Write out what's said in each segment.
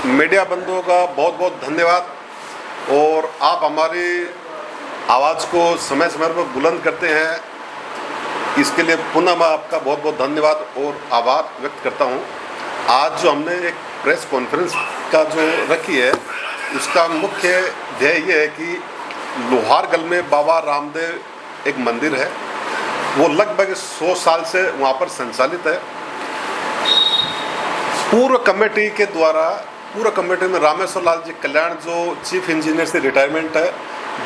Media बंधुओं का बहुत बहुत धन्यवाद। और आप हमारी आवाज़ को समय समय पर बुलंद करते हैं, इसके लिए पुनः मैं आपका बहुत बहुत धन्यवाद और आभार व्यक्त करता हूं। आज जो हमने एक प्रेस कॉन्फ्रेंस का जो रखी है, उसका मुख्य ध्येय ये है कि लोहारगल में बाबा रामदेव एक मंदिर है, वो लगभग 100 साल से वहाँ पर संचालित है। पूर्व कमेटी में रामेश्वर लाल जी कल्याण जो चीफ इंजीनियर से रिटायरमेंट है,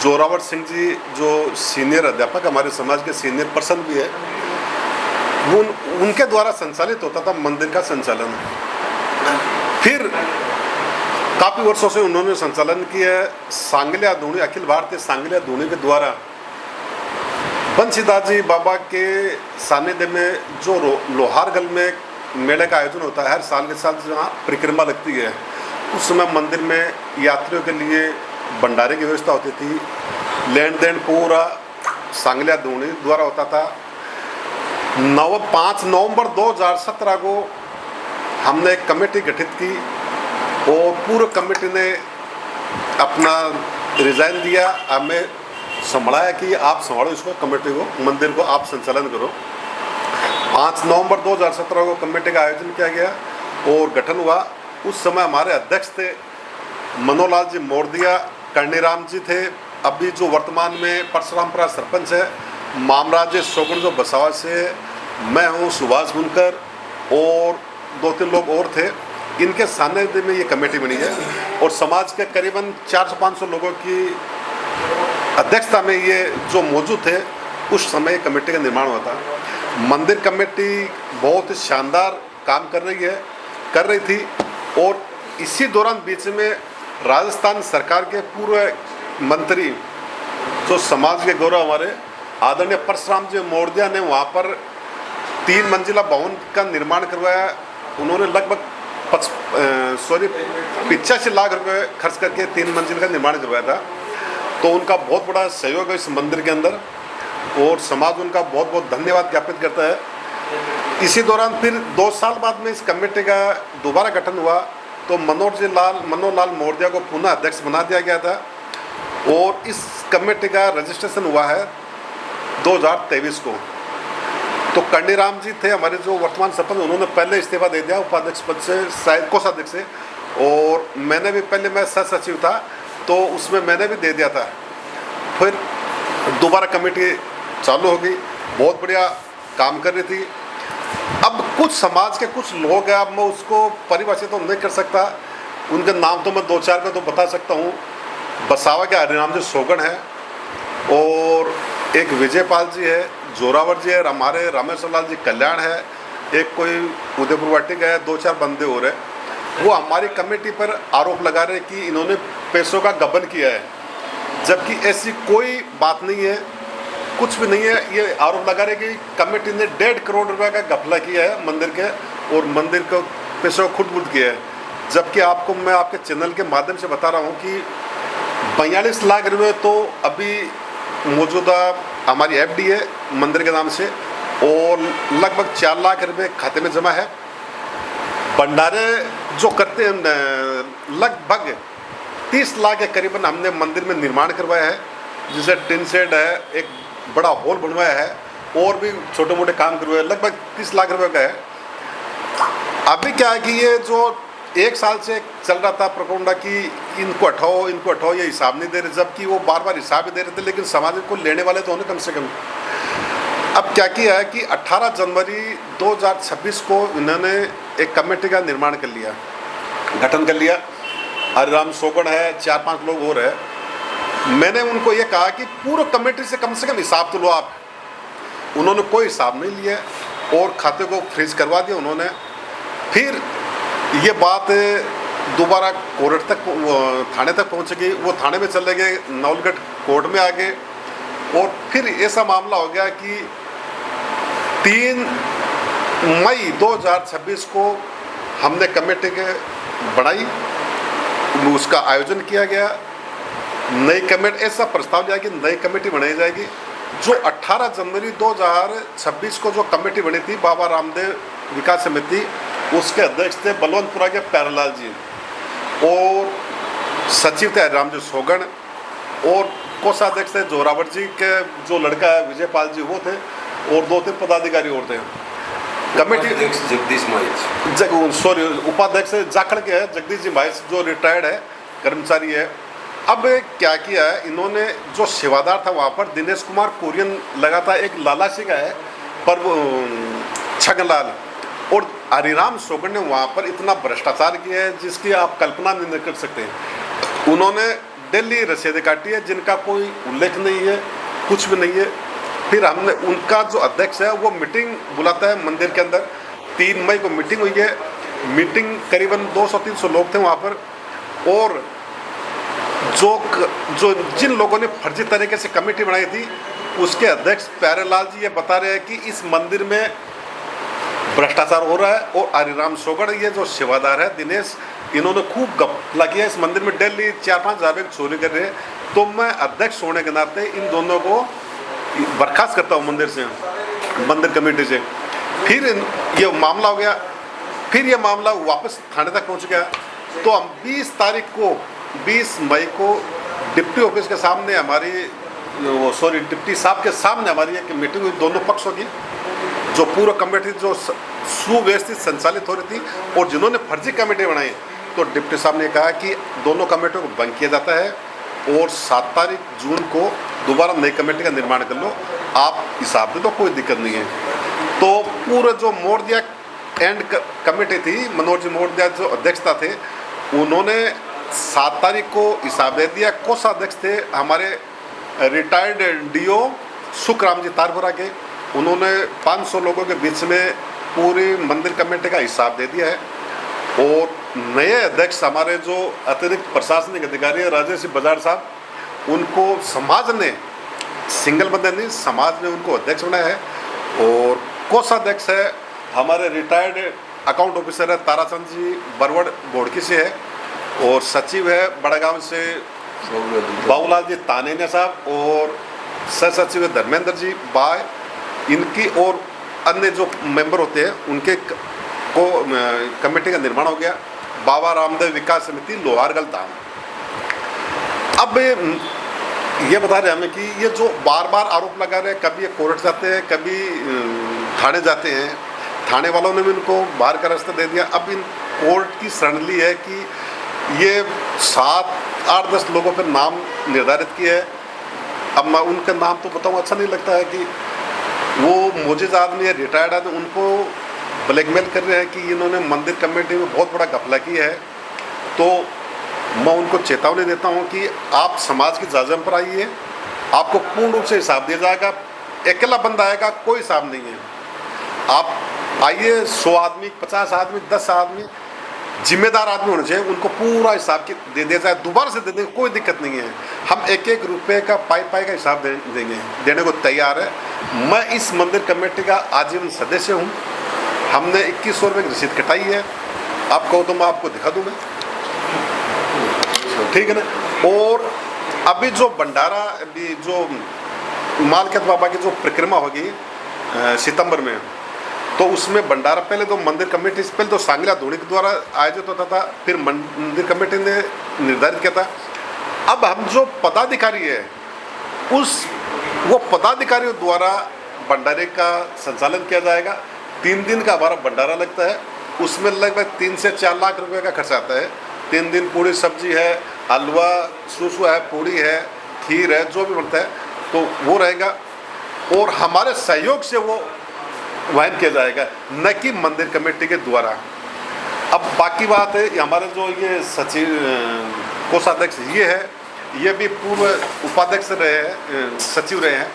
जोरावर सिंह जी जो सीनियर अध्यापक हमारे समाज के सीनियर पर्सन भी है, उनके द्वारा संचालित होता था मंदिर का संचालन। फिर काफ़ी वर्षों से उन्होंने संचालन किया है। सांगल्या धूणी, अखिल भारतीय सांगल्या धूणी के द्वारा बंशीदास जी बाबा के सानिध्य में जो लोहारगल में मेले का आयोजन होता है, हर साल के साथ जहाँ परिक्रमा लगती है, उस समय मंदिर में यात्रियों के लिए भंडारे की व्यवस्था होती थी। लेन देन पूरा सांगल्या धूणी द्वारा होता था। 5 नवंबर 2017 को हमने एक कमेटी गठित की और पूर्व कमेटी ने अपना रिजाइन दिया, हमें संभाला कि आप संभालो इसको, कमेटी को, मंदिर को आप संचालन करो। 5 नवंबर 2017 को कमेटी का आयोजन किया गया और गठन हुआ। उस समय हमारे अध्यक्ष थे मनोहरलाल जी मोरदिया, कर्णीराम जी थे, अभी जो वर्तमान में परशुरामपुरा सरपंच है, मामराज सोगुन जो बसावा से है, मैं हूँ, सुभाष बुनकर और 2-3 लोग और थे। इनके सानिध्य में ये कमेटी बनी है और समाज के करीबन 400-500 लोगों की अध्यक्षता में ये जो मौजूद थे, उस समय कमेटी का निर्माण हुआ था। मंदिर कमेटी बहुत ही शानदार काम कर रही थी और इसी दौरान बीच में राजस्थान सरकार के पूर्व मंत्री जो समाज के गौरव हमारे आदरणीय परशुराम जी मोरदिया ने वहाँ पर 3 मंजिला भवन का निर्माण करवाया। उन्होंने लगभग 85 लाख रुपए खर्च करके 3 मंजिल का निर्माण करवाया था। तो उनका बहुत बड़ा सहयोग है इस मंदिर के अंदर और समाज उनका बहुत बहुत धन्यवाद ज्ञापित करता है। इसी दौरान फिर 2 साल बाद में इस कमेटी का दोबारा गठन हुआ तो मनोहरलाल मोरदिया को पुनः अध्यक्ष बना दिया गया था और इस कमेटी का रजिस्ट्रेशन हुआ है 2023 को। तो कर्णीराम जी थे हमारे जो वर्तमान सरपंच, उन्होंने पहले इस्तीफा दे दिया उपाध्यक्ष पद से, शायद कोषाध्यक्ष से, और मैंने भी पहले, मैं सह सचिव था तो उसमें मैंने भी दे दिया था। फिर दोबारा कमेटी चालू हो गई, बहुत बढ़िया काम कर रही थी। अब कुछ समाज के कुछ लोग हैं, अब मैं उसको परिभाषित तो नहीं कर सकता, उनके नाम तो मैं 2-4 का तो बता सकता हूँ। बसावा के हरिनाम जी सोगन है और एक विजयपाल जी है, जोरावर जी है, हमारे रामेश्वर लाल जी कल्याण है, एक कोई उदयपुर वाटिक है, 2-4 बंदे हो रहे। वो हमारी कमेटी पर आरोप लगा रहे कि इन्होंने पैसों का गबन किया है, जबकि ऐसी कोई बात नहीं है, कुछ भी नहीं है। ये आरोप लगा रहे कि कमेटी ने 1.5 करोड़ रुपए का घपला किया है मंदिर के और मंदिर को पैसों को खुद किया है, जबकि आपको मैं आपके चैनल के माध्यम से बता रहा हूँ कि 42 लाख रुपये तो अभी मौजूदा हमारी एफडी है मंदिर के नाम से और लगभग 4 लाख रुपये खाते में जमा है। भंडारे जो करते हैं लगभग 30 लाख के करीबन हमने मंदिर में निर्माण करवाया है, जिसे टिन शेड है, एक बड़ा हॉल बनवाया है और भी छोटे मोटे काम करवाए, लगभग 30 लाख रुपए का है। अभी क्या है कि ये जो 1 साल से चल रहा था प्रकोंडा की इनको हटाओ, ये हिसाब नहीं दे रहे, जबकि वो बार बार हिसाब ही दे रहे थे, लेकिन समाज को लेने वाले तो होने कम से कम। अब क्या किया है कि 18 जनवरी 2026 को इन्होंने एक कमेटी का निर्माण कर लिया, गठन कर लिया। हरिराम सोगन है, 4-5 लोग और है। मैंने उनको ये कहा कि पूर्व कमेटी से कम हिसाब तो लो आप। उन्होंने कोई हिसाब नहीं लिया और खाते को फ्रीज करवा दिया उन्होंने। फिर ये बात दोबारा कोर्ट तक, थाने तक पहुंच गई, वो थाने में चले गए, नवलगढ़ कोर्ट में आ गए और फिर ऐसा मामला हो गया कि 3 मई 2026 को हमने कमेटी के बनाई, उसका आयोजन किया गया। नई कमेटी, ऐसा प्रस्ताव लिया कि नई कमेटी बनाई जाएगी। जो 18 जनवरी 2026 को जो कमेटी बनी थी बाबा रामदेव विकास समिति, उसके अध्यक्ष थे बलवंतपुरा के प्यारेलाल जी। और सचिव थे हरिराम जी सोगन, और कोषाध्यक्ष थे जोरावर जी के जो लड़का है विजयपाल जी वो थे, और 2-3 पदाधिकारी और थे। कमेटी जगदीश माइच सॉरी उपाध्यक्ष जाखड़ के है जगदीश जी माइच जो रिटायर्ड है कर्मचारी है। अब क्या किया है इन्होंने, जो सेवादार था वहाँ पर दिनेश कुमार कुरियन लगा था, एक लालासी का है पर छगनलाल, और हरिराम सोगन ने वहाँ पर इतना भ्रष्टाचार किया है जिसकी आप कल्पना नहीं कर सकते। उन्होंने दिल्ली रसीदें काटी है जिनका कोई उल्लेख नहीं है, कुछ भी नहीं है। फिर हमने उनका जो अध्यक्ष है वो मीटिंग बुलाता है मंदिर के अंदर, 3 मई को मीटिंग हुई है। मीटिंग करीबन 200-300 लोग थे वहाँ पर, और जो जिन लोगों ने फर्जी तरीके से कमेटी बनाई थी उसके अध्यक्ष प्यारेलाल जी ये बता रहे हैं कि इस मंदिर में भ्रष्टाचार हो रहा है, और हरिराम सोगन ये जो सेवादार है दिनेश, इन्होंने खूब घपला किया इस मंदिर में, डेली 4-5 हज़ार रुपये चोरी कर रहे हैं। तो मैं अध्यक्ष होने के नाते इन दोनों को बर्खास्त करता हूँ मंदिर से, मंदिर कमेटी से। फिर ये मामला हो गया, फिर ये मामला वापस थाने तक पहुँच गया। तो हम 20 मई को डिप्टी ऑफिस के सामने हमारी डिप्टी साहब के सामने हमारी एक मीटिंग हुई दोनों पक्षों की, जो पूरा कमेटी जो सुव्यवस्थित संचालित हो रही थी, और जिन्होंने फर्जी कमेटी बनाई, तो डिप्टी साहब ने कहा कि दोनों कमेटियों को भंग किया जाता है, और 7 तारीख जून को दोबारा नई कमेटी का निर्माण कर लो, आप हिसाब दे तो कोई दिक्कत नहीं है। तो पूरा जो मोरदिया एंड कमेटी थी, मनोज जी मोरदिया जो अध्यक्षता थे, उन्होंने 7 तारीख को हिसाब दे दिया। कोषाध्यक्ष थे हमारे रिटायर्ड डीओ सुखराम जी तारपुरा के, उन्होंने 500 लोगों के बीच में पूरी मंदिर कमेटी का हिसाब दे दिया है। और नए अध्यक्ष हमारे जो अतिरिक्त प्रशासनिक अधिकारी है राजेश बजाज साहब, उनको समाज ने, सिंगल बंदे नहीं, समाज ने उनको अध्यक्ष बनाया है। और कोषाध्यक्ष है हमारे रिटायर्ड अकाउंट ऑफिसर है ताराचंद जी बरवड़ बोड़की से है, और सचिव है बड़ागांव से बाबूलाल जी तानेनिया साहब, और सह सचिव है धर्मेंद्र जी बाय। इनकी और अन्य जो मेंबर होते हैं उनके को कमेटी का निर्माण हो गया। बाबा रामदेव विकास समिति लोहारगल धाम। अब ये बता रहे हमें कि ये जो बार बार आरोप लगा रहे हैं, कभी ये कोर्ट जाते हैं, कभी थाने जाते हैं, थाने वालों ने भी इनको बाहर का रास्ता दे दिया। अब इन कोर्ट की शरण ली है कि ये 7-8-10 लोगों पर नाम निर्धारित किए हैं। अब मैं उनका नाम तो बताऊँ, अच्छा नहीं लगता है कि वो मोजिज़ आदमी है, रिटायर्ड आदमी, उनको ब्लैकमेल कर रहे हैं कि इन्होंने मंदिर कमेटी में बहुत बड़ा घपला किया है। तो मैं उनको चेतावनी देता हूं कि आप समाज की जाजम पर आइए, आपको पूर्ण रूप से हिसाब दिया जाएगा। अकेला बंदा आएगा, कोई हिसाब नहीं है। आप आइए, 100 आदमी, 50 आदमी, 10 आदमी, जिम्मेदार आदमी होने चाहिए, उनको पूरा हिसाब दे दिया जाए, दोबारा से दे देंगे, कोई दिक्कत नहीं है। हम 1-1 रुपये का पाई का हिसाब देंगे, देने को तैयार है। मैं इस मंदिर कमेटी का आजीवन सदस्य हूँ। हमने 2100 रुपये की रसीद कटाई है। आप कहो तो मैं आपको दिखा दूँ, मैं ठीक है ना। और अभी जो भंडारा, अभी जो मालकियत बाबा की जो परिक्रमा होगी सितंबर में, तो उसमें भंडारा पहले तो मंदिर कमेटी से, पहले तो सांगला धोनी के द्वारा आयोजित होता था, फिर मंदिर कमेटी ने निर्धारित किया था। अब हम जो पदाधिकारी है, वो पदाधिकारियों द्वारा भंडारे का संचालन किया जाएगा। 3 दिन का हमारा भंडारा लगता है, उसमें लगभग 3 से 4 लाख रुपए का खर्चा आता है। 3 दिन पूरी सब्जी है, हलवा सूसू है, पूड़ी है, खीर है, जो भी बनता है तो वो रहेगा, और हमारे सहयोग से वो वहन किया जाएगा, न कि मंदिर कमेटी के द्वारा। अब बाकी बात है, हमारे जो ये सचिव कोषाध्यक्ष ये है, ये भी पूर्व उपाध्यक्ष रहे हैं, सचिव रहे हैं।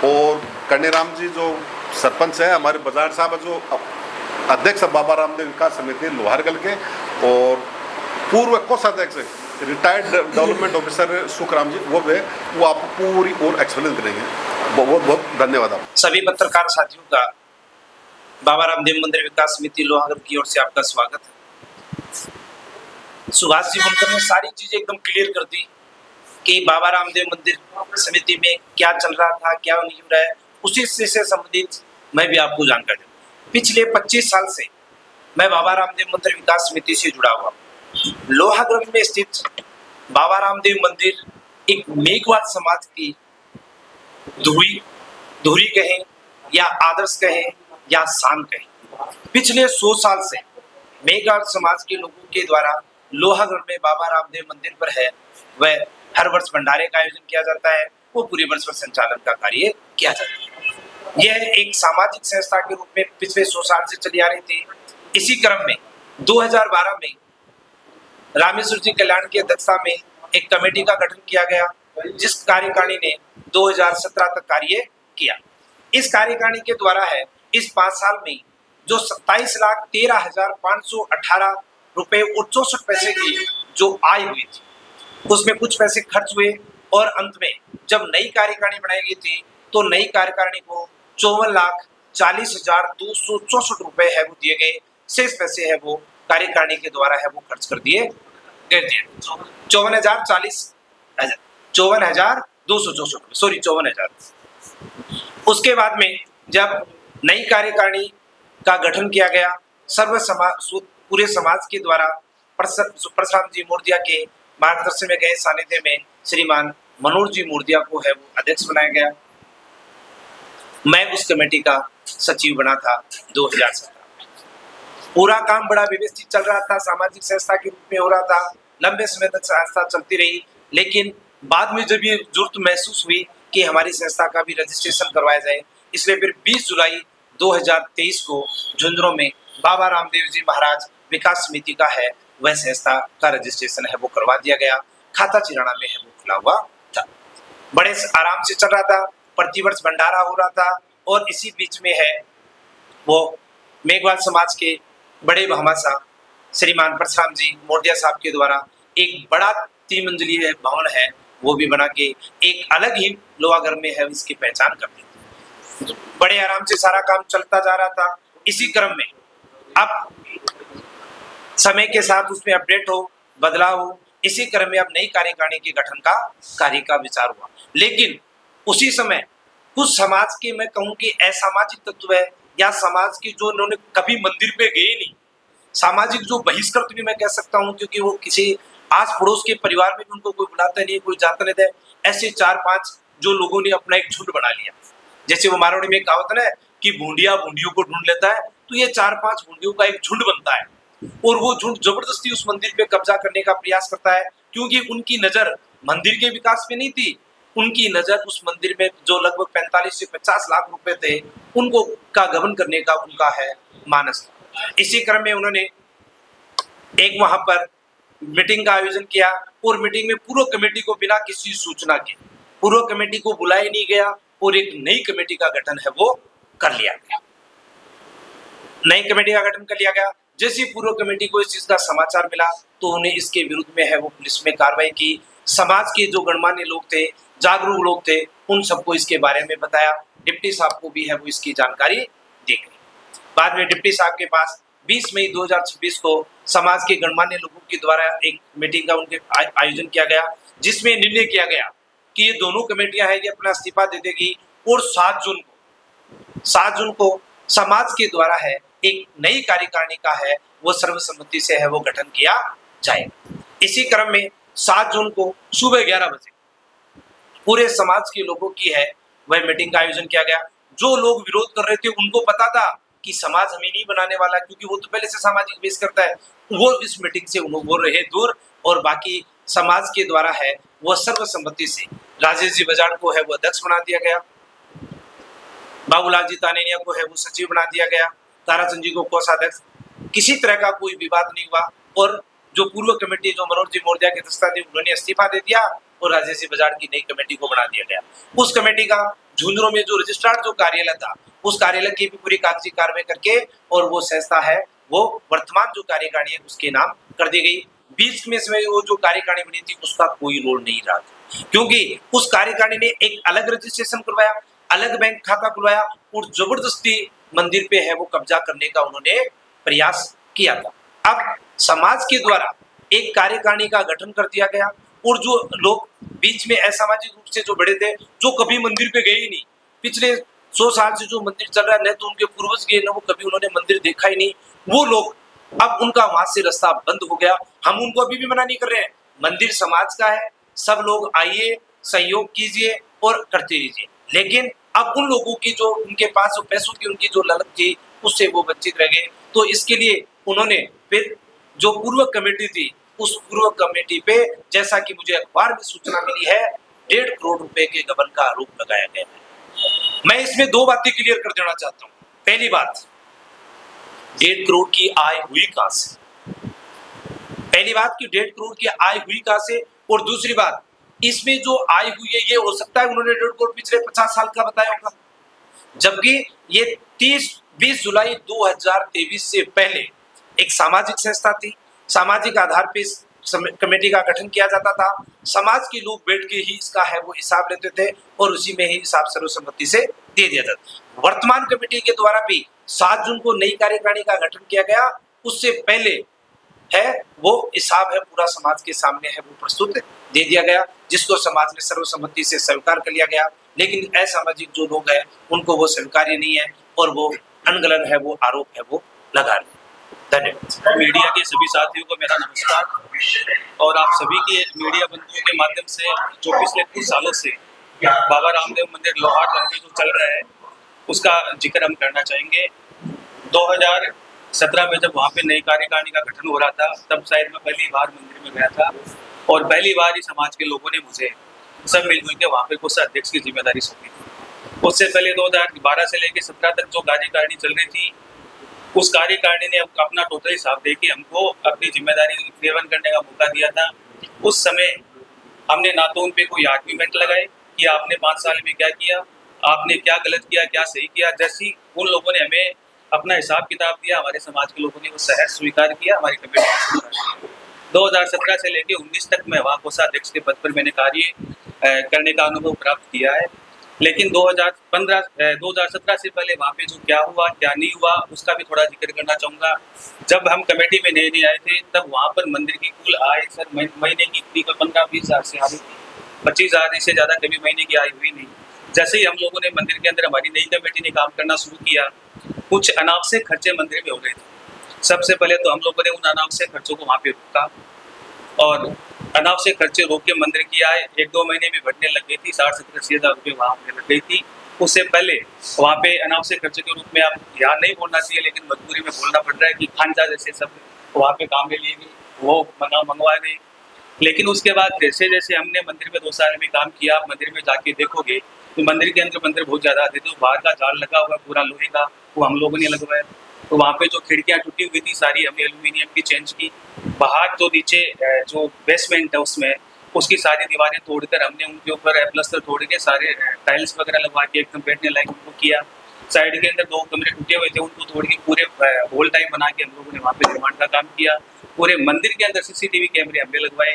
और कन्नीराम जी जो सरपंच है, हमारे बाजार साहब जो अध्यक्ष बाबा रामदेव विकास समिति लोहारगल के, और पूर्व कोषाध्यक्ष रिटायर्ड डेवलपमेंट ऑफिसर सुखराम जी, वो आपको पूरी और एक्सप्लेन करेंगे। बहुत बहुत धन्यवाद। आप सभी पत्रकार साथियों का बाबा रामदेव मंदिर विकास समिति लोहागल की ओर से आपका स्वागत है। सुभाष जी बुनकर ने सारी चीजें एकदम क्लियर कर दी कि बाबा रामदेव मंदिर समिति में क्या चल रहा था, क्या नहीं हो रहा है। उसी से संबंधित मैं भी आपको जानकारी दूं। पिछले 25 साल से मैं बाबा रामदेव मंदिर विकास समिति से जुड़ा हुआ। लोहागढ़ में स्थित बाबा रामदेव मंदिर एक मेघवाल समाज की धुरी धुरी कहें या आदर्श कहें या शान कहें, पिछले 100 साल से मेघवाल समाज के लोगों के द्वारा लोहागढ़ में बाबा रामदेव मंदिर पर है वह हर वर्ष भंडारे का आयोजन किया जाता है, वो पूरे वर्ष भर संचालन का कार्य किया जाता है। यह एक सामाजिक संस्था के रूप में पिछले 100 साल से चली आ रही थी। इसी क्रम में 2012 में रामेश्वर जी कल्याण की अध्यक्षता में एक कमेटी का गठन किया गया, जिस कार्यकारिणी ने 2017 तक कार्य किया। इस कार्यकारिणी के द्वारा है इस 5 साल में जो 27,13,518 रुपए और 64 पैसे की जो आय हुई थी, उसमें कुछ पैसे खर्च हुए और अंत में जब नई कार्यकारिणी बनाई गई थी तो नई कार्यकारिणी को 54,40,264 रुपए है वो दिए गए। शेष पैसे है वो कार्यकारिणी के द्वारा है वो खर्च कर दिए गए। 54,264 उसके बाद में जब नई कार्यकारिणी का गठन किया गया, सर्व समाज पूरे समाज के द्वारा परशुराम जी मोरदिया के मार्गदर्शन में गए सानिध्य में श्रीमान मनोहर जी मोरदिया को है वो अध्यक्ष बनाया गया। मैं उस कमेटी का सचिव बना था 2017 में। पूरा काम बड़ा व्यवस्थित चल रहा था, सामाजिक संस्था के रूप में हो रहा था, लंबे समय तक संस्था चलती रही। लेकिन बाद में जब ये जरूरत महसूस हुई कि हमारी संस्था का भी रजिस्ट्रेशन करवाया जाए, इसलिए फिर 20 जुलाई 2023 को झुंझुनू में बाबा रामदेव जी महाराज विकास समिति का है वह संस्था का रजिस्ट्रेशन है वो करवा दिया गया। खाता चिराना में है वो खुला हुआ था, बड़े आराम से चल रहा था, प्रतिवर्ष भंडारा हो रहा था। और इसी बीच में है वो मेघवाल समाज के बड़े भामाशाह श्रीमान परशुराम जी मोरदिया साहब के द्वारा एक बड़ा 3 मंजिलीय भवन है वो भी बना के एक अलग ही लोहागढ़ में है इसकी पहचान कर दी। बड़े आराम से सारा काम चलता जा रहा था। इसी क्रम में अब समय के साथ उसमें अपडेट हो, बदलाव हो, इसी क्रम में अब नई कार्यकारिणी के गठन का कार्य का विचार हुआ। लेकिन उसी समय कुछ समाज के मैं कहूं कि असामाजिक तत्व है या समाज के जो उन्होंने कभी मंदिर पे गए नहीं, सामाजिक जो बहिष्कृत भी मैं कह सकता हूं, क्योंकि वो किसी आस पड़ोस के परिवार में भी उनको कोई बुलाता नहीं, कोई जाता नहीं था। ऐसे 4-5 जो लोगों ने अपना एक झुंड बना लिया। जैसे वो मारवाड़ी में कहावत है ना कि भूंडिया भूंडियों को ढूंढ लेता है, तो ये 4-5 भूंडियों का एक झुंड बनता है और वो झुंड जबरदस्ती उस मंदिर पे कब्जा करने का प्रयास करता है, क्योंकि उनकी नजर मंदिर के विकास पे नहीं थी, उनकी नजर उस मंदिर में जो लगभग 45 से 50 लाख रुपए थे उनको का गबन करने का उनका है मानस था। इसी क्रम में उन्होंने एक वहां पर मीटिंग का आयोजन किया और मीटिंग में पूर्व कमेटी को बिना किसी सूचना के पूर्व कमेटी को बुलाया नहीं गया और एक नई कमेटी का गठन है वो कर लिया गया। नई कमेटी का गठन कर लिया गया। जैसे पूर्व कमेटी को इस चीज का समाचार मिला तो उन्हें इसके विरुद्ध में है वो पुलिस में कार्रवाई की। समाज के जो गणमान्य लोग थे, जागरूक लोग थे, उन सबको इसके बारे में बताया। डिप्टी साहब को भी है वो इसकी जानकारी दी गई। बाद में डिप्टी साहब के पास 20 मई 2026 को समाज के गणमान्य लोगों के द्वारा एक मीटिंग का उनके आयोजन किया गया, जिसमें निर्णय किया गया कि ये दोनों कमेटियां हैं ये अपना इस्तीफा दे देगी और 7 जून को समाज के द्वारा है एक नई कार्यकारिणी का है वो सर्वसम्मति से है वो गठन किया जाएगा। इसी क्रम में 7 जून को सुबह 11 बजे पूरे समाज के लोगों की है वह मीटिंग का आयोजन किया गया। जो लोग विरोध कर रहे थे उनको पता था कि समाज हमें नहीं बनाने वाला, क्योंकि वो तो पहले से सामाजिक बेस करता है, वो इस मीटिंग से वो रहे दूर। और बाकी समाज के द्वारा है वो सर्वसम्मति से राजेश जी बजाड़ को है वो अध्यक्ष बना दिया गया, बाबूलाल जी तानेनिया को है वो सचिव बना दिया गया, ताराचंद जी को कोषाध्यक्ष। किसी तरह का कोई विवाद नहीं हुआ और जो पूर्व कमेटी जो मनोहर जी मोरदिया की अध्यक्षता थी उन्होंने इस्तीफा दे दिया और राजेश जी बजाड़ की नई कमेटी को बना दिया गया। उस कमेटी का झुंझुनू में जो रजिस्ट्रार जो कार्यालय था उस कार्यालय की भी पूरी कागजी कार्रवाई करके और वो संस्था है वो वर्तमान जो कार्यकारिणी है उसके नाम कर दी गई। बीच में इसमें वो जो कार्यकारिणी बनी थी उसका कोई रोल नहीं रहा था, क्योंकि उस कार्यकारिणी ने एक अलग रजिस्ट्रेशन करवाया, अलग बैंक खाता खुलवाया और जबरदस्ती मंदिर पे है वो कब्जा करने का उन्होंने प्रयास किया था। अब समाज के द्वारा एक कार्यकारिणी का गठन कर दिया गया और जो लोग बीच में असामाजिक रूप से जो बड़े थे, जो कभी मंदिर पे गए ही नहीं, पिछले 100 साल से जो मंदिर चल रहा है, न तो उनके पूर्वज गए न वो कभी उन्होंने मंदिर देखा ही नहीं, वो लोग अब उनका वहां से रास्ता बंद हो गया। हम उनको अभी भी मना नहीं कर रहे हैं, मंदिर समाज का है, सब लोग आइए, सहयोग कीजिए और करते रहिए। लेकिन अब उन लोगों की जो उनके पास पैसों की उनकी जो ललक थी उससे वो वंचित रह गए। तो इसके लिए उन्होंने फिर जो पूर्व कमेटी थी उस पूर्व कमेटी पे, जैसा कि मुझे अखबार में सूचना मिली है, 1.5 करोड़ रुपए के गबन का आरोप लगाया गया है। मैं इसमें 2 बातें क्लियर कर देना चाहता हूँ। पहली बात, 1.5 करोड़ की आय हुई कहां से? पहली बात कि 1.5 करोड़ की आय हुई कहां से, और दूसरी बात, इसमें जो आय हुई है ये हो सकता है उन्होंने 1.5 करोड़ पिछले 50 साल का बताया होगा, जबकि ये 20 जुलाई 2023 से पहले एक सामाजिक संस्था थी। सामाजिक आधार पे कमेटी का गठन किया जाता था, समाज के लोग बैठ के ही इसका है वो हिसाब लेते थे और उसी में ही हिसाब सर्वसम्मति से दे दिया जाता। वर्तमान कमेटी के द्वारा भी 7 जून को नई कार्यकारिणी का गठन किया गया, उससे पहले है वो हिसाब है पूरा समाज के सामने है वो प्रस्तुत दे दिया गया, जिसको समाज ने सर्वसम्मति से स्वीकार कर लिया गया। लेकिन असामाजिक जो लोग हैं उनको वो स्वीकार्य नहीं है और वो अनगलन है, वो आरोप है वो लगा रहे। धन्यवाद। मीडिया के सभी साथियों को मेरा नमस्कार, और आप सभी के मीडिया बंधुओं के माध्यम से जो पिछले कुछ सालों से बाबा रामदेव मंदिर लोहार में जो चल रहा है उसका जिक्र हम करना चाहेंगे। 2017 में जब वहाँ पे नई कार्यकारिणी का गठन हो रहा था, तब शायद मैं पहली बार मंदिर में गया था और पहली बार ही समाज के लोगों ने मुझे सब मिलजुल के वहाँ पे कोषाध्यक्ष की जिम्मेदारी सौंपी थी। उससे पहले 2012 से लेकर 17 तक जो कार्यकारिणी चल रही थी, उस कार्यकारिणी ने अपना टोटल हिसाब दे के हमको अपनी जिम्मेदारी सेवन करने का मौका दिया था। उस समय हमने ना तो उन पे कोई आर्ग्यूमेंट लगाए कि आपने 5 साल में क्या किया, आपने क्या गलत किया, क्या सही किया। जैसी उन लोगों ने हमें अपना हिसाब किताब दिया, हमारे समाज के लोगों ने वो सहज स्वीकार किया, हमारी कमेटी 2017 से लेकर 19 तक मैं वहाँ कोषाध्यक्ष के पद पर मैंने कार्य करने का अनुभव प्राप्त किया है। लेकिन 2017 से पहले वहाँ पे जो क्या हुआ क्या नहीं हुआ उसका भी थोड़ा जिक्र करना चाहूँगा। जब हम कमेटी में नए आए थे तब वहाँ पर मंदिर की कुल आय सर महीने की इतनी 15-20 हज़ार से आ रही थी, 25 हज़ार से ज़्यादा कभी महीने की आय हुई नहीं। जैसे ही हम लोगों ने मंदिर के अंदर हमारी नई कमेटी ने काम करना शुरू किया, कुछ अनावश्यक खर्चे मंदिर में हो रहे थे। सबसे पहले तो हम लोगों ने उन अनावश्यक खर्चों को वहाँ पे रोका और अनावश्यक खर्चे रोक के मंदिर की आय 1-2 महीने में बढ़ने लग गई थी। 60-70 हज़ार रुपये वहाँ होने लग गई थी। उससे पहले वहाँ पे अनावश्यक खर्चे के रूप में आप यहाँ नहीं बोलना चाहिए, लेकिन मजबूरी में बोलना पड़ रहा है कि खानचा जैसे सब वहाँ पे काम में लिए गई, वो मंगवा गई। लेकिन उसके बाद जैसे जैसे हमने मंदिर में 2 साल में काम किया, आप मंदिर में जाके देखोगे तो मंदिर के अंदर मंदिर बहुत ज़्यादा आते थे। तो बाहर का जाल लगा हुआ पूरा लोहे का, वो हम लोगों ने लगवाया। तो वहाँ पे जो खिड़कियाँ टूटी हुई थी सारी हमने एल्यूमिनियम की चेंज की। बाहर जो नीचे जो बेसमेंट है उसमें उसकी सारी दीवारें तोड़कर हमने उनके ऊपर प्लास्टर तोड़ के सारे टाइल्स वगैरह लगवा के एकदम बैठने लायक उनको किया। साइड के अंदर 2 कमरे टूटे हुए थे, उनको तोड़ के पूरे होल टाइप बना के हम लोगों ने वहाँ पे निर्माण का काम किया। पूरे मंदिर के अंदर CCTV कैमरे हमने लगवाए।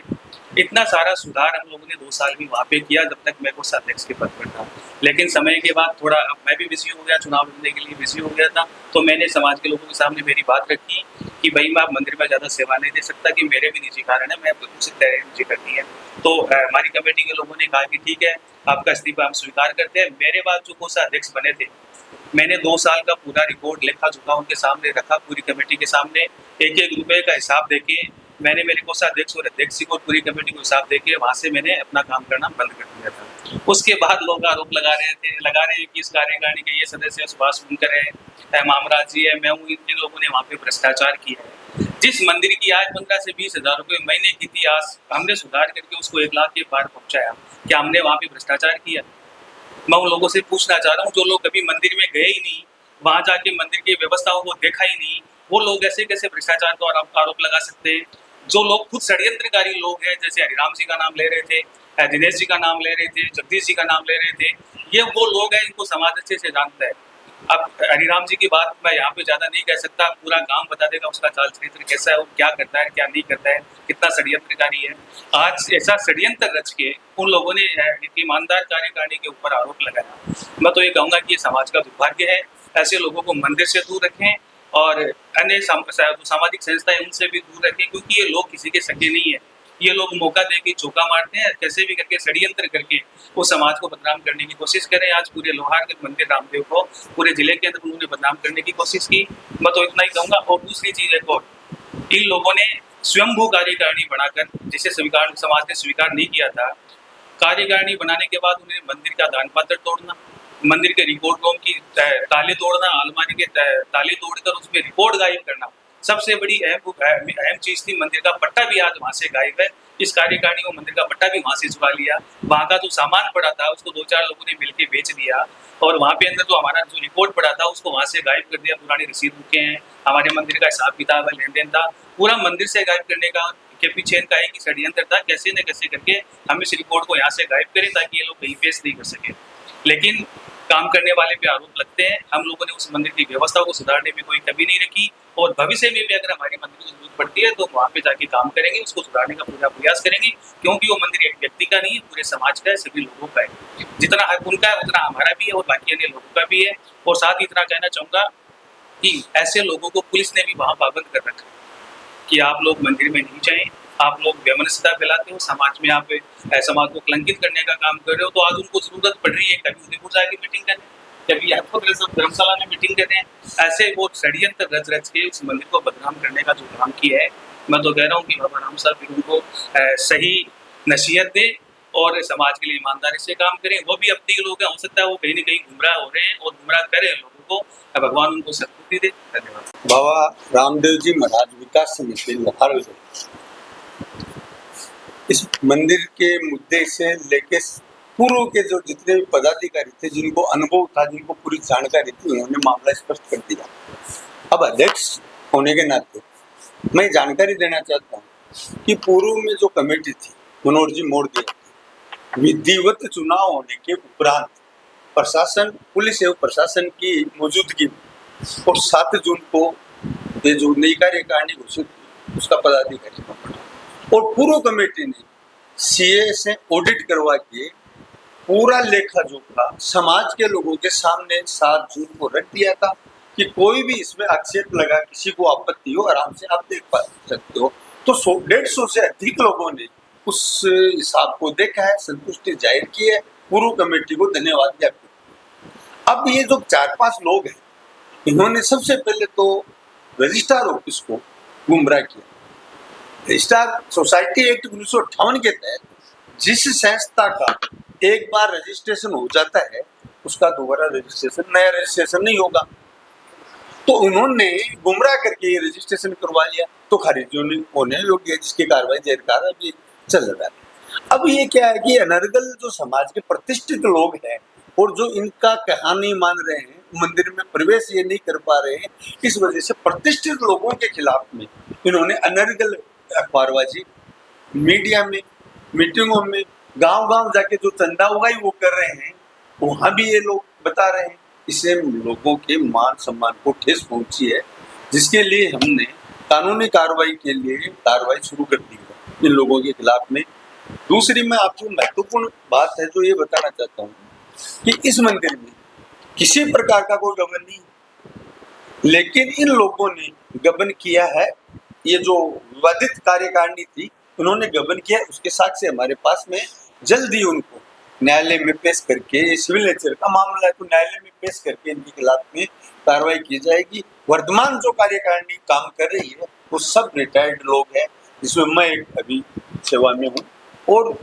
इतना सारा सुधार हम लोगों ने 2 साल में वहाँ पे किया जब तक मैं कोषाध्यक्ष के पद पर था। लेकिन समय के बाद थोड़ा मैं भी बिजी हो गया, चुनाव लड़ने के लिए बिजी हो गया था। तो मैंने समाज के लोगों के सामने मेरी बात रखी कि भाई मैं आप मंदिर में ज़्यादा सेवा नहीं दे सकता, कि मेरे भी निजी कारण है, मैं कुछ तैयारी मुझे करनी है। तो हमारी कमेटी के लोगों ने कहा कि ठीक है, आपका इस्तीफा हम स्वीकार करते हैं। मेरे बाद जो कोषाध्यक्ष बने थे, मैंने 2 साल का पूरा रिकॉर्ड लेखा जोखा उनके सामने रखा, पूरी कमेटी के सामने 1-1 रुपये का हिसाब देके मैंने मेरे कोषाध्यक्ष और अध्यक्ष को और पूरी कमेटी को हिसाब देके वहाँ से मैंने अपना काम करना बंद कर दिया था। उसके बाद लोग आरोप लगा रहे हैं कि इस कार्यकारिणी के ये सदस्य सुभाष मुनकर है, मामराज जी है, मैं हूँ, इन लोगों ने वहाँ पे भ्रष्टाचार किया है। जिस मंदिर की आय 15 से 20 हज़ार रुपये महीने की थी, आज हमने सुधार करके उसको 1 लाख के पार पहुँचाया। क्या हमने वहाँ पे भ्रष्टाचार किया? मैं उन लोगों से पूछना चाह रहा हूँ जो लोग कभी मंदिर में गए ही नहीं, वहाँ जाके मंदिर की व्यवस्थाओं को देखा ही नहीं, वो लोग ऐसे कैसे भ्रष्टाचार का आरोप लगा सकते हैं? जो लोग खुद षड्यंत्रकारी लोग हैं, जैसे हरिराम जी का नाम ले रहे थे, दिनेश जी का नाम ले रहे थे, जगदीश जी का नाम ले रहे थे, ये वो लोग हैं इनको समाज अच्छे से जानता है। अब हरिराम जी की बात मैं यहाँ पे ज़्यादा नहीं कह सकता, पूरा गांव बता देगा उसका चाल चरित्र कैसा है, वो क्या करता है क्या नहीं करता है, कितना षड्यंत्रकारी है। आज ऐसा षड्यंत्र रच के उन लोगों ने एक ईमानदार कार्यकारिणी के ऊपर आरोप लगाया। मैं तो ये कहूँगा कि ये समाज का दुर्भाग्य है। ऐसे लोगों को मंदिर से दूर रखें और अन्य सामाजिक संस्थाएं उनसे भी दूर रखें, क्योंकि ये लोग किसी के सगे नहीं है। ये लोग मौका देके चौका मारते हैं, कैसे भी करके षड्यंत्र करके वो समाज को बदनाम करने की कोशिश करें। आज पूरे लोहार के मंदिर रामदेव को पूरे जिले के अंदर उन्होंने बदनाम करने की कोशिश की। मैं तो इतना ही कहूँगा। और दूसरी चीज़ एक और, इन लोगों ने स्वयंभू कार्यकारिणी बनाकर, जिसे स्वीकार समाज ने स्वीकार नहीं किया था, कार्यकारिणी बनाने के बाद उन्हें मंदिर का दान पात्र तोड़ना, मंदिर के रिकॉर्ड रूम की ताले तोड़ना, अलमारी के ताले तोड़कर उसमें रिकॉर्ड गायब करना, सबसे बड़ी अहम चीज थी। मंदिर का पट्टा भी आज वहां से गायब है। इस कार्यकारिणी को मंदिर का पट्टा भी वहां से चुरा लिया। वहां का जो सामान पड़ा था उसको 2-4 लोगों ने मिलकर बेच दिया, और वहां पे अंदर जो हमारा जो रिकॉर्ड पड़ा था उसको वहां से गायब कर दिया। पुरानी रसीद रुके हैं, हमारे मंदिर का हिसाब किताब है, लेन देन था, पूरा मंदिर से गायब करने का के पीछे इनका एक ही षड्यंत्र था, कैसे न कैसे करके हम इस रिकॉर्ड को यहाँ से गायब करें ताकि ये लोग कहीं पेश नहीं कर सके। लेकिन काम करने वाले पे आरोप लगते हैं। हम लोगों ने उस मंदिर की व्यवस्था को सुधारने में कोई कमी नहीं रखी, और भविष्य में भी अगर हमारे मंदिर को जरूरत पड़ती है तो वहाँ पे जाके काम करेंगे, उसको सुधारने का पूरा प्रयास करेंगे, क्योंकि वो मंदिर एक व्यक्ति का नहीं है, पूरे समाज का है, सभी लोगों का है। जितना हक उनका है उतना हमारा भी है और बाकी अन्य लोगों का भी है। और साथ ही इतना कहना चाहूँगा कि ऐसे लोगों को पुलिस ने भी वहाँ पाबंद कर रखा है कि आप लोग मंदिर में नहीं जाएं, आप लोग वैमनस्यता फैलाते हो, समाज में आप समाज को कलंकित करने का काम कर रहे हो। तो आज उनको जरूरत पड़ रही है कभी उदयपुर जाके मीटिंग करने, कभी आपको धर्मशाला में मीटिंग कर रहे हैं। ऐसे वो षड्यंत्र रच रच के उस मंदिर को बदनाम करने का जो काम किया है, मैं तो कह रहा हूँ कि बाबा राम साहब उनको सही नसीहत दे और समाज के लिए ईमानदारी से काम करें। वो भी अपने के लोग हैं, हो सकता है वो कहीं ना कहीं गुमराह हो रहे हैं और गुमराह कर रहे हैं लोगों को, भगवान उनको सद्बुद्धि दे। धन्यवाद। बाबा रामदेव जी महाराज विकास समिति लोहार इस मंदिर के मुद्दे से लेके पूर्व के जो जितने भी पदाधिकारी थे, जिनको अनुभव था, जिनको पूरी जानकारी थी, उन्होंने मामला स्पष्ट कर दिया। अब अध्यक्ष होने के नाते मैं जानकारी देना चाहता हूँ कि पूर्व में जो कमेटी थी मनोहर जी मोड़ दिया, विधिवत चुनाव होने के उपरांत प्रशासन, पुलिस एवं प्रशासन की मौजूदगी और 7 जून को ये जो नई कार्यकारिणी घोषित हुई उसका पदाधिकारी पड़ा, और पूर्व कमेटी ने सीए से ऑडिट करवा के पूरा लेखा जोखा समाज के लोगों के सामने 7 जून को रख दिया था कि कोई भी इसमें आक्षेप लगा, किसी को आपत्ति हो, आराम से आप देख पा सकते हो। तो 150 से अधिक लोगों ने उस हिसाब को देखा है, संतुष्टि जाहिर की है, पूर्व कमेटी को धन्यवाद ज्ञापित। अब ये जो 4-5 लोग हैं, इन्होंने सबसे पहले तो रजिस्ट्रार ऑफिस को गुमराह किया। रजिस्ट्रार सोसाइटी एक्ट 1958 के तहत जिस संस्था का एक बार रजिस्ट्रेशन हो जाता है उसका दोबारा रजिस्ट्रेशन, नया रजिस्ट्रेशन नहीं होगा। तो उन्होंने गुमराह करके ये रजिस्ट्रेशन करवा लिया, तो खारिज होने योग्य है, जिसकी कार्रवाई जेर कार्य भी चल रहा है। अब ये क्या है कि अनर्गल जो समाज के प्रतिष्ठित लोग हैं और जो इनका कहानी मान रहे हैं, मंदिर में प्रवेश ये नहीं कर पा रहे हैं, इस वजह से प्रतिष्ठित लोगों के खिलाफ में इन्होंने अनर्गल अखबारबाजी, मीडिया में, मीटिंगों में, गांव-गांव जाके जो चंदा उगाई वो कर रहे हैं, वहां भी ये लोग बता रहे हैं। इससे लोगों के मान सम्मान को ठेस पहुंची है, जिसके लिए हमने कानूनी कार्रवाई के लिए कार्रवाई शुरू कर दी है इन लोगों के खिलाफ में। दूसरी मैं आपको महत्वपूर्ण बात है जो ये बताना चाहता हूँ कि इस मंदिर में किसी प्रकार का कोई गबन नहीं, लेकिन इन लोगों ने गबन किया है। ये जो विवादित कार्यकारिणी थी, उन्होंने गबन किया, उसके साक्ष्य हमारे पास में, जल्दी उनको न्यायालय में पेश करके, ये सिविल नेचर का मामला है तो न्यायालय में पेश करके इनके खिलाफ में कार्रवाई की जाएगी। वर्तमान जो कार्यकारिणी काम कर रही है वो सब रिटायर्ड लोग हैं, जिसमें मैं एक अभी सेवा में हूँ, और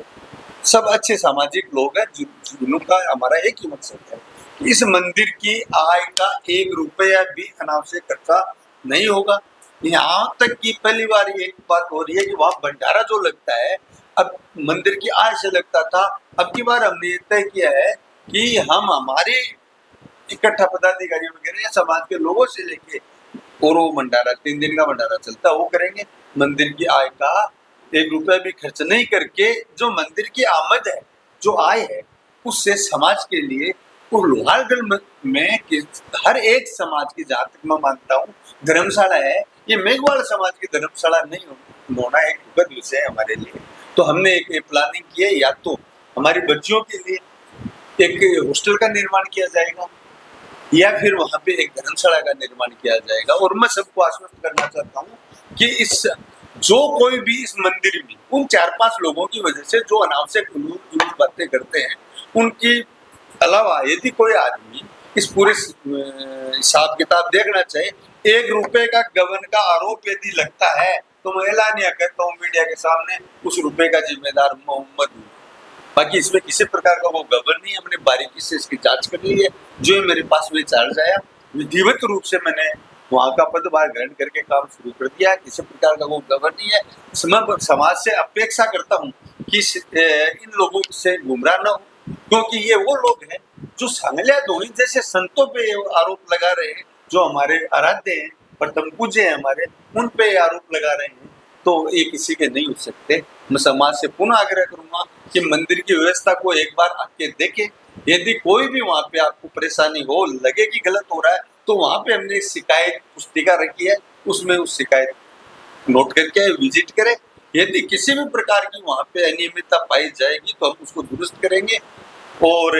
सब अच्छे सामाजिक लोग हैं जिनका हमारा एक ही मकसद है कि इस मंदिर की आय का 1 रुपया भी अनावश्यक खर्चा नहीं होगा। यहाँ तक कि पहली बार एक बात हो रही है कि वहाँ भंडारा जो लगता है, अब मंदिर की आय से लगता था, अब की बार हमने तय किया है कि हम हमारे इकट्ठा पदाधिकारी वगैरह समाज के लोगों से लेके, और वो भंडारा 3 दिन का भंडारा चलता है वो करेंगे। मंदिर की आय का 1 रुपया भी खर्च नहीं करके जो मंदिर की आमद है, जो आय है, उससे समाज के लिए वो लोहारगढ़ में हर एक समाज की, जहाँ तक मैं मानता हूँ, धर्मशाला है, ये मेघवाल समाज की धर्मशाला नहीं होना एक दुखद विषय है हमारे लिए। तो हमने एक प्लानिंग की है, या तो हमारी बच्चियों के लिए एक हॉस्टल का निर्माण किया जाएगा या फिर वहाँ पे एक धर्मशाला का निर्माण किया जाएगा। और मैं सबको आश्वस्त करना चाहता हूँ कि इस जो कोई भी इस मंदिर में उन 4-5 लोगों की वजह से जो अनावश्यक बातें करते हैं, उनकी अलावा यदि कोई आदमी इस पूरे हिसाब किताब देखना चाहे, ₹1 का गबन का आरोप यदि लगता है तो मैं ऐलानिया करता हूँ मीडिया के सामने, उस रुपए का जिम्मेदार मोहम्मद हूँ। बाकी इसमें किसी प्रकार का वो गबन नहीं, हमने बारीकी से इसकी जांच कर ली है। जो मेरे पास में चार्ज आया विधिवत रूप से मैंने वहाँ का पदभार ग्रहण करके काम शुरू कर दिया। किसी प्रकार का वो गबन नहीं है। मैं समाज से अपेक्षा करता हूँ कि इन लोगों से गुमराह न हो, क्योंकि ये वो लोग हैं जो सांगल्या धोनी जैसे संतों पे आरोप लगा रहे हैं, जो हमारे आराध्य हैं, प्रथम पूज्य हैं हमारे, उन पे आरोप लगा रहे हैं, तो ये किसी के नहीं हो सकते। मैं समाज से पुनः आग्रह करूंगा कि मंदिर की व्यवस्था को एक बार आके देखें। यदि कोई भी वहाँ पे आपको परेशानी हो, लगे कि गलत हो रहा है, तो वहाँ पे हमने शिकायत पुस्तिका रखी है, उसमें उस शिकायत नोट करके विजिट करें। यदि किसी भी प्रकार की वहाँ पे अनियमितता पाई जाएगी तो हम उसको दुरुस्त करेंगे, और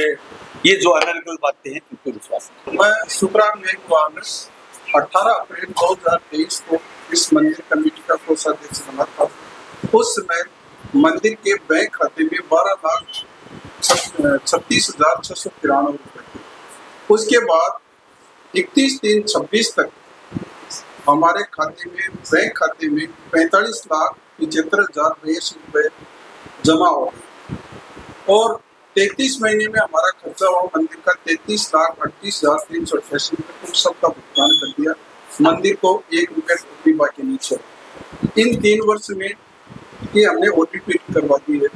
ये जो अनर्गल बातें हैं उनको विश्वास करें। मैं सुप्राम वानस 18 अप्रैल 2023 को इस मंदिर कमेटी का कोषाध्यक्ष बना था। उस समय मंदिर के बैंक खाते में 12,36,693 रुपए थे। उसके बाद 31/3/26 तक हमारे खाते में, बैंक खाते में 45,75,082 रुपए जमा हो गए, और 33 महीने में हमारा खर्चा हुआ मंदिर का 33,38,388 रुपये, उन सबका भुगतान कर दिया। मंदिर को 1 रुपये भी बाकी नहीं छोड़ा। इन 3 वर्ष में ये हमने ऑडिट करवा दी है,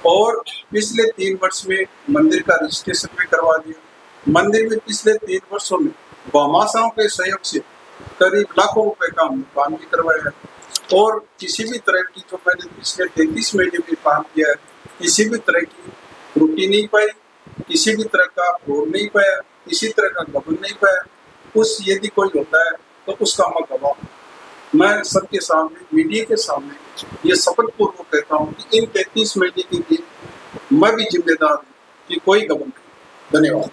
और पिछले 3 वर्ष में मंदिर का रजिस्ट्रेशन भी करवा दिया। मंदिर में पिछले 3 वर्षों में भामाशाहों के सहयोग से करीब लाखों रुपए का हमने काम भी करवाया है, और किसी भी तरह की, जो मैंने पिछले 33 महीने में काम किया है, किसी भी तरह की त्रुटि नहीं पाई, किसी भी तरह का फ्रॉड नहीं पाया, किसी तरह का गबन नहीं पाया। उस यदि कोई होता है तो उसका मैं गवाह हूँ। मैं सबके सामने, मीडिया के सामने ये शपथ पूर्वक कहता हूँ कि इन 33 महीने के लिए मैं भी जिम्मेदार हूँ कि कोई गबन नहीं। धन्यवाद।